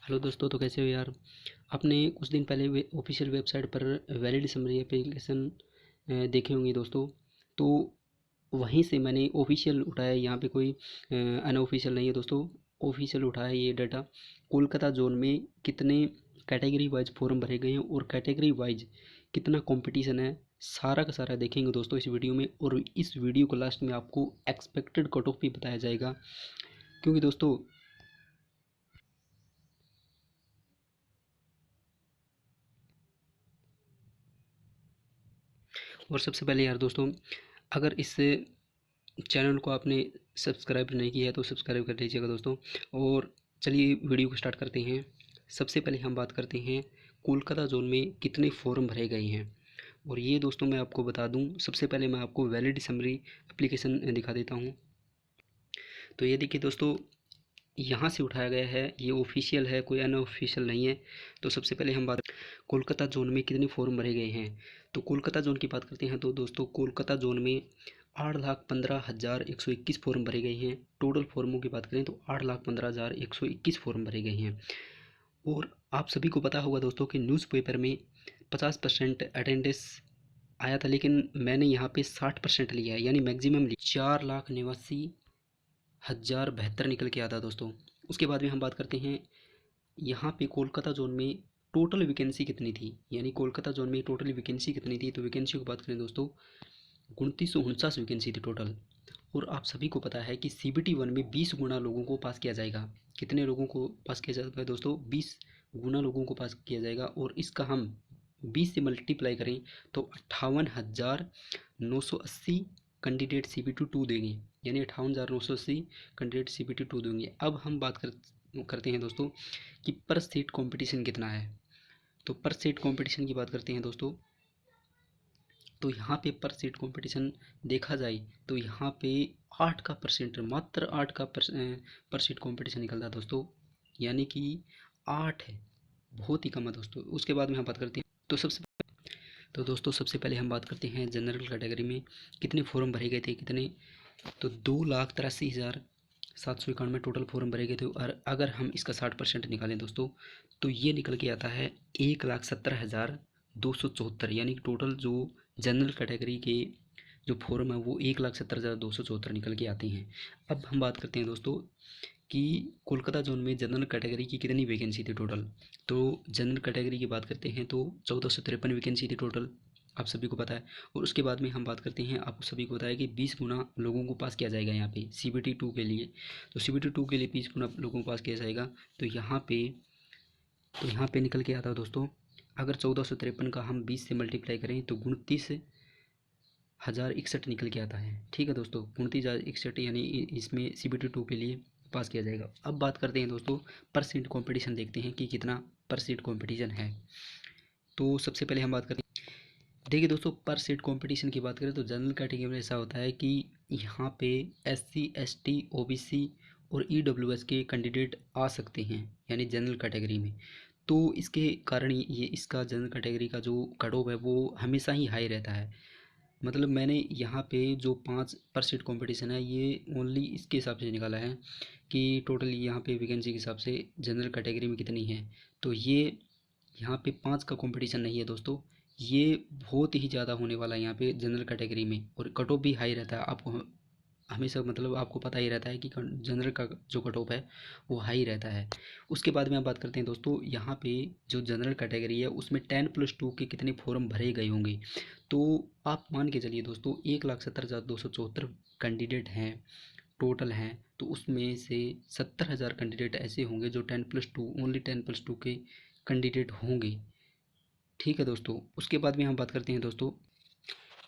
Hello दोस्तों, तो कैसे हो यार। आपने कुछ दिन पहले ऑफिशियल वेबसाइट पर वैलिड समरी एप्लीकेशन देखे होंगे दोस्तों। तो वहीं से मैंने ऑफिशियल उठाया, यहाँ पे कोई अनऑफिशियल नहीं है दोस्तों। ऑफिशियल उठाया ये डाटा। कोलकाता जोन में कितने कैटेगरी वाइज फॉर्म भरे गए हैं और कैटेगरी वाइज कितना कंपटीशन है, सारा का सारा देखेंगे दोस्तों इस वीडियो में। और इस वीडियो को लास्ट में आपको एक्सपेक्टेड कट ऑफ भी बताया जाएगा, क्योंकि दोस्तों और सबसे पहले यार दोस्तों, अगर इस चैनल को आपने सब्सक्राइब नहीं किया है तो सब्सक्राइब कर लीजिएगा दोस्तों। और चलिए वीडियो को स्टार्ट करते हैं। सबसे पहले हम बात करते हैं कोलकाता जोन में कितने फॉर्म भरे गए हैं। और ये दोस्तों मैं आपको बता दूं, सबसे पहले मैं आपको वैलिड समरी एप्लीकेशन दिखा देता हूं। तो ये देखिए दोस्तों, यहाँ से उठाया गया है, ये ऑफिशियल है, कोई अनऑफिशियल नहीं है। तो सबसे पहले हम बात कोलकाता जोन में कितने फॉर्म भरे गए हैं। तो कोलकाता जोन की बात करते हैं तो दोस्तों कोलकाता जोन में 8,15,121 फॉर्म भरे गए हैं। टोटल फॉर्मों की बात करें तो 8,15,121 फॉर्म भरे गए हैं। और आप सभी को पता होगा दोस्तों कि न्यूज़पेपर में 50% अटेंडेंस आया था, लेकिन मैंने यहाँ पे 60% लिया है, यानी मैक्सिमम 4,89,072 निकल के आता दोस्तों। उसके बाद में हम बात करते हैं यहाँ पे कोलकाता जोन में टोटल वैकेंसी कितनी थी, यानी कोलकाता जोन में टोटल वैकेंसी कितनी थी। तो वैकेंसी की बात करें दोस्तों, 2949 वैकेंसी थी टोटल। और आप सभी को पता है कि CBT 1 में 20 गुना लोगों को पास किया जाएगा। कितने लोगों को पास किया जाएगा दोस्तों? 20 गुना लोगों को पास किया जाएगा। और इसका हम 20 से मल्टीप्लाई करें तो 58,980 कैंडिडेट CBT 2 देंगे, यानी 58,980 कैंडिडेट CBT 2 देंगे। अब हम बात करते हैं दोस्तों कि पर सीट कंपटीशन कितना है। तो पर सीट कंपटीशन की बात करते हैं दोस्तों। तो यहाँ पे पर सीट कंपटीशन देखा जाए तो यहाँ पे 8 का परसेंट, मात्र 8 का पर सीट कंपटीशन निकलता है दोस्तों, यानी कि 8 है, बहुत ही कम है दोस्तों। उसके बाद में हम बात करते हैं तो दोस्तों सबसे पहले हम बात करते हैं जनरल कैटेगरी में कितने फॉर्म भरे गए थे, कितने। तो 2,83,791 टोटल फॉर्म भरे गए थे। और अगर हम इसका 60% निकालें दोस्तों तो ये निकल के आता है 1,70,274, यानी टोटल जो जनरल कैटेगरी के जो फॉर्म है वो 1,70,274 निकल के आते हैं। अब हम बात करते हैं दोस्तों कि कोलकाता जोन में जनरल कैटेगरी की कितनी वैकेंसी थी टोटल। तो जनरल कैटेगरी की बात करते हैं तो 1453 वैकेंसी थी टोटल, आप सभी को पता है। और उसके बाद में हम बात करते हैं, आप सभी को पता है कि 20 गुना लोगों को पास किया जाएगा यहाँ पे CBT 2 के लिए। तो CBT 2 के लिए 20 गुना लोगों को पास किया जाएगा। तो यहाँ पे निकल के आता है दोस्तों, अगर 1453 का हम 20 से मल्टीप्लाई करें तो 29,061 निकल के आता है। ठीक है दोस्तों, 29,061, यानी इसमें CBT 2 के लिए पास किया जाएगा। अब बात करते हैं दोस्तों, पर सीट कॉम्पिटिशन देखते हैं कि कितना पर सीट कॉम्पिटिशन है। तो सबसे पहले हम बात करते हैं, देखिए दोस्तों, पर सीट कंपटीशन की बात करें तो जनरल कैटेगरी में ऐसा होता है कि यहाँ पे SC ST OBC और EWS के कैंडिडेट आ सकते हैं, यानी जनरल कैटेगरी में। तो इसके कारण ये इसका जनरल कैटेगरी का जो कट ऑफ है वो हमेशा ही हाई रहता है। मतलब मैंने यहाँ पे जो 5% कंपटीशन है ये ओनली इसके हिसाब से निकाला है कि टोटल यहाँ पे वैकेंसी के हिसाब से जनरल कैटेगरी में कितनी है। तो ये यहाँ पे 5 का कंपटीशन नहीं है दोस्तों, ये बहुत ही ज़्यादा होने वाला है यहाँ पे जनरल कैटेगरी में। और कट ऑफ भी हाई रहता है, आपको हमेशा मतलब आपको पता ही रहता है कि जनरल का जो कट ऑफ है वो हाई रहता है। उसके बाद में आप बात करते हैं दोस्तों, यहाँ पे जो जनरल कैटेगरी है उसमें 10+2 के कितने फॉर्म भरे गए होंगे। तो आप मान के चलिए दोस्तों 1,70,274 कैंडिडेट हैं टोटल हैं। तो उसमें से 70,000 कैंडिडेट ऐसे होंगे जो 10+2, ओनली 10+2 के कैंडिडेट होंगे। ठीक है दोस्तों, उसके बाद में हम बात करते हैं दोस्तों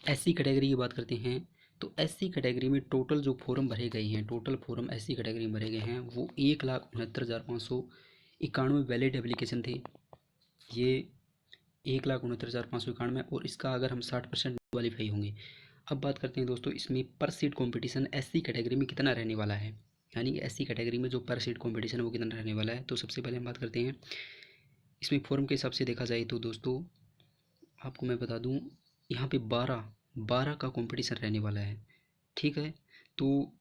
SC कैटेगरी की बात करते हैं। तो SC कैटेगरी में टोटल जो फॉर्म भरे गए हैं, टोटल फॉर्म SC कैटेगरी में भरे गए हैं वो 1,69,591 वैलिड एप्लीकेशन थे। ये 1,69,591, और इसका अगर हम 60% क्वालिफाई होंगे। अब बात करते हैं दोस्तों इसमें पर सीट कंपटीशन SC कैटेगरी में कितना रहने वाला है, यानी कि SC कैटेगरी में जो पर सीट कंपटीशन है वो कितना रहने वाला है। तो सबसे पहले हम बात करते हैं इसमें फॉर्म के हिसाब से देखा जाए तो दोस्तों आपको मैं बता दूं, यहाँ पे 12 का कंपटीशन रहने वाला है। ठीक है, तो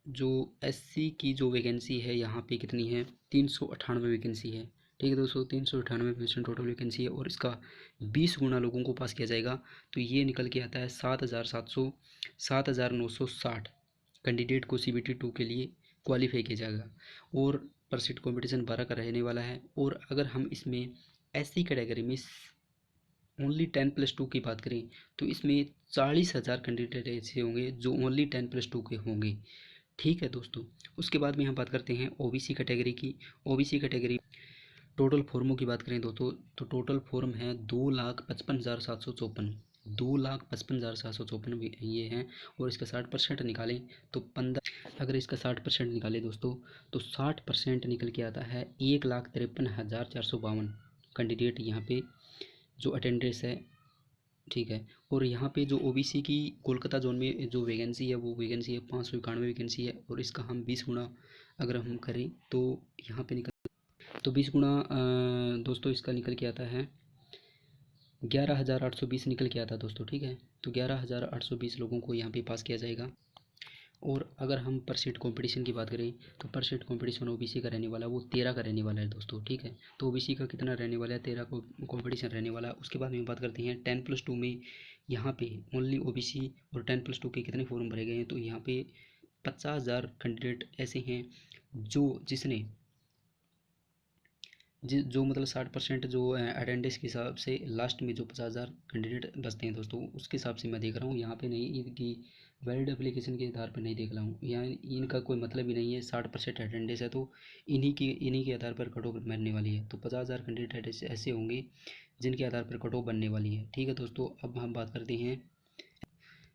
जो एससी की जो वैकेंसी है यहाँ पे कितनी है, 398 वैकेंसी है। ठीक है दोस्तों, 398% टोटल वैकेंसी है और इसका 20 गुना लोगों को पास किया जाएगा। तो ये निकल के आता है 7,960 कैंडिडेट को CBT 2 के लिए क्वालिफाई किया जाएगा। और पर सीट कॉम्पिटिशन 12 का रहने वाला है। और अगर हम इसमें एससी कैटेगरी में ओनली 10+2 की बात करें तो इसमें 40,000 कैंडिडेट ऐसे होंगे जो ओनली 10+2 के होंगे। ठीक है दोस्तों, उसके बाद में हम बात करते हैं ओबीसी कैटेगरी की। ओबीसी कैटेगरी टोटल फॉर्मों की बात करें दोस्तों तो टोटल फॉर्म है 2,55,754, 2,55,754 ये हैं। और इसका 60% निकालें तो 15, अगर इसका 60% निकालें दोस्तों तो 60% निकल के आता है 1,53,452 कैंडिडेट यहाँ पे जो अटेंडेंस है। ठीक है, और यहाँ पे जो ओबीसी की कोलकाता जोन में जो वैकेंसी है वो वैकेंसी है 591 वैकेंसी है। और इसका हम 20 गुना अगर हम करें तो यहाँ पे निकल, तो 20 गुना दोस्तों इसका निकल के आता है 11,820 निकल के आता है दोस्तों। ठीक है, तो 11,820 लोगों को यहाँ पे पास किया जाएगा। और अगर हम पर सीट कॉम्पिटिशन की बात करें तो पर सीट कॉम्पिटिशन ओबीसी का रहने वाला वो 13 का रहने वाला है दोस्तों। ठीक है, तो ओबीसी का कितना रहने वाला है, 13 को कॉम्पिटिशन रहने वाला है। उसके बाद में बात करते हैं 10+2 में। यहाँ पे ओनली ओबीसी और 10+2 के कितने फॉर्म भरे गए हैं, तो यहाँ पे 50,000 कैंडिडेट ऐसे हैं जो जिसने जो मतलब 60% जो अटेंडेंस के हिसाब से लास्ट में जो 50,000 कैंडिडेट बचते हैं दोस्तों उसके हिसाब से मैं देख रहा हूँ। यहाँ पे नहीं इनकी वैलिड एप्लीकेशन के आधार पर नहीं देख रहा हूँ, यहाँ इनका कोई मतलब ही नहीं है। 60% अटेंडेंस है तो इन्हीं के आधार पर कट ऑफ बनने वाली है। तो 50,000 कैंडिडेट ऐसे होंगे जिनके आधार पर कट ऑफ बनने वाली है। ठीक है दोस्तों, अब हम बात करते हैं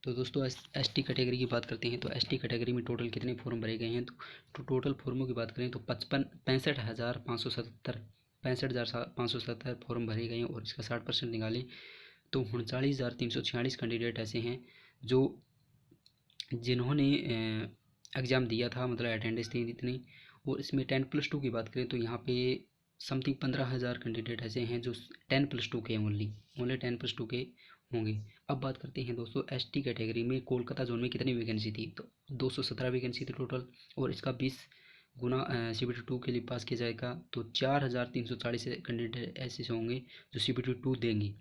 तो दोस्तों एसटी कैटेगरी की बात करते हैं। तो एसटी कैटेगरी में टोटल कितने फॉर्म भरे गए हैं, तो टोटल फॉर्मों की बात करें तो 65,570 फॉर्म भरे गए हैं। और इसका 60% निकालें तो 39,346 कैंडिडेट ऐसे हैं जो जिन्होंने एग्ज़ाम दिया था, मतलब अटेंडेंस थी इतनी। और इसमें 10+2 की बात करें तो यहाँ पे समथिंग 15,000 कैंडिडेट ऐसे हैं जो 10+2 के ओनली 10+2 के होंगे। अब बात करते हैं दोस्तों एसटी कैटेगरी में कोलकाता जोन में कितनी वैकेंसी थी, तो 217 वैकेंसी थी टोटल। और इसका 20 गुना CBT 2 के लिए पास किया जाएगा तो 4,340 कैंडिडेट ऐसे होंगे जो CBT 2 देंगे।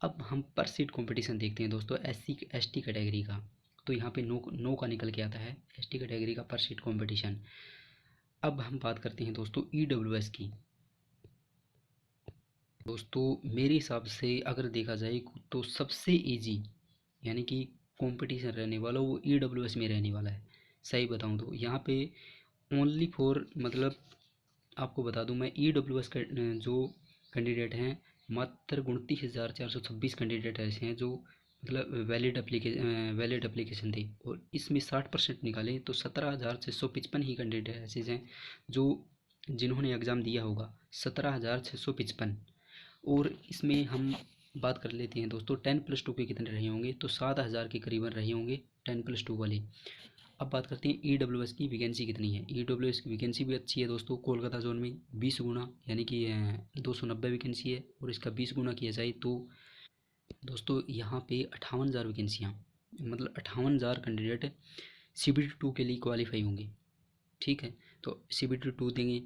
अब हम पर सीट कंपटीशन देखते हैं दोस्तों एसटी कैटेगरी का। तो यहाँ पे नो का निकल के आता है एसटी कैटेगरी का पर सीट कंपटीशन। अब हम बात करते हैं दोस्तों EWS की। दोस्तों मेरे हिसाब से अगर देखा जाए तो सबसे इजी यानी कि कंपटीशन रहने वाला वो EWS में रहने वाला है। सही बताऊँ तो यहाँ पे ओनली फॉर मतलब आपको बता दूं मैं EWS का जो कैंडिडेट हैं मात्र 29,426 कैंडिडेट ऐसे हैं जो मतलब वैलिड एप्लीकेशन थे। और इसमें 60% निकालें तो 17,655 ही कैंडिडेट ऐसे हैं जो जिन्होंने एग्ज़ाम दिया होगा, 17,655। और इसमें हम बात कर लेते हैं दोस्तों 10+2 के कितने रहे होंगे, तो 7,000 के करीबन रहे होंगे 10+2 वाले। अब बात करते हैं EWS की वैकेंसी कितनी है। EWS की वैकेंसी भी अच्छी है दोस्तों कोलकाता जोन में 20 गुना यानी कि 290 वैकेंसी है। और इसका 20 गुना किया जाए तो दोस्तों यहाँ पे 58,000 वैकेंसियाँ मतलब 58,000 कैंडिडेट CBT 2 के लिए क्वालिफाई होंगे। ठीक है, तो CBT 2 देंगे।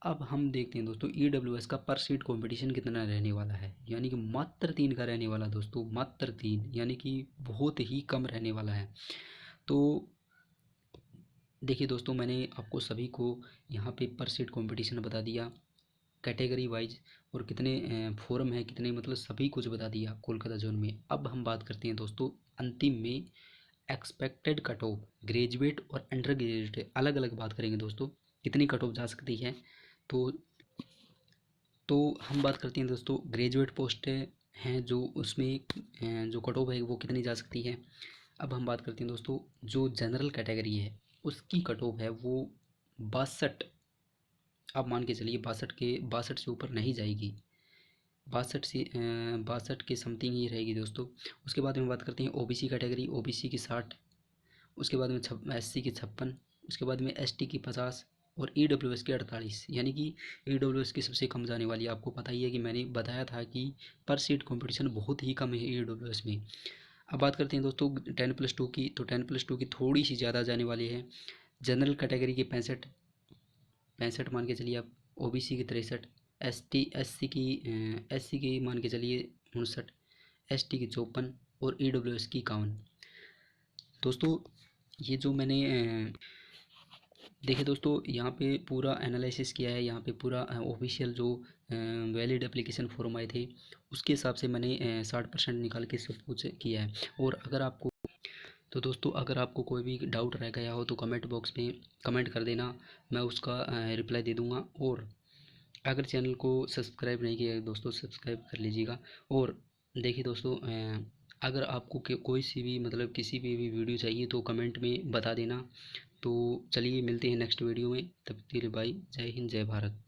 अब हम देखते हैं दोस्तों EWS का पर सीट कंपटीशन कितना रहने वाला है, यानी कि मात्र 3 का रहने वाला दोस्तों, मात्र 3 यानी कि बहुत ही कम रहने वाला है। तो देखिए दोस्तों मैंने आपको सभी को यहाँ पे पर सीट कंपटीशन बता दिया कैटेगरी वाइज और कितने फोरम है कितने मतलब सभी कुछ बता दिया कोलकाता जोन में। अब हम बात करते हैं दोस्तों अंतिम में एक्सपेक्टेड कट ऑफ ग्रेजुएट और अंडर ग्रेजुएट अलग अलग बात करेंगे दोस्तों कितनी कट ऑफ जा सकती है। तो हम बात करते हैं दोस्तों ग्रेजुएट पोस्ट हैं जो उसमें जो कट ऑफ है वो कितनी जा सकती है। अब हम बात करते हैं दोस्तों जो जनरल कैटेगरी है उसकी कट ऑफ है वो 62, आप मान के चलिए 62 से ऊपर नहीं जाएगी, 62 के समथिंग ही रहेगी दोस्तों। उसके बाद में बात करते हैं ओबीसी कैटेगरी, ओबीसी की 60, उसके बाद में एससी की 56, उसके बाद में एसटी की 50 और EWS की 48। यानी कि EWS की सबसे कम जाने वाली, आपको पता ही है कि मैंने बताया था कि पर सीट कंपटीशन बहुत ही कम है EWS में। अब बात करते हैं दोस्तों 10+2 की। तो 10+2 की थोड़ी सी ज़्यादा जाने वाली है। जनरल कैटेगरी की 65 मान के चलिए आप, ओबीसी की 63, एससी की मान के चलिए 59, एसटी की 54 और ईडब्ल्यूएस की 51। दोस्तों ये जो मैंने देखिए दोस्तों, यहाँ पे पूरा एनालिसिस किया है, यहाँ पे पूरा ऑफिशियल जो वैलिड एप्लीकेशन फॉर्म आए थे उसके हिसाब से मैंने 60% निकाल के सब कुछ किया है। और अगर आपको तो दोस्तों अगर आपको कोई भी डाउट रह गया हो तो कमेंट बॉक्स में कमेंट कर देना, मैं उसका रिप्लाई दे दूँगा। और अगर चैनल को सब्सक्राइब नहीं किया है दोस्तों, सब्सक्राइब कर लीजिएगा। और देखिए दोस्तों अगर आपको कोई सी भी मतलब किसी भी वीडियो चाहिए तो कमेंट में बता देना। तो चलिए मिलते हैं नेक्स्ट वीडियो में, तब तक के लिए बाय, जय हिंद जय भारत।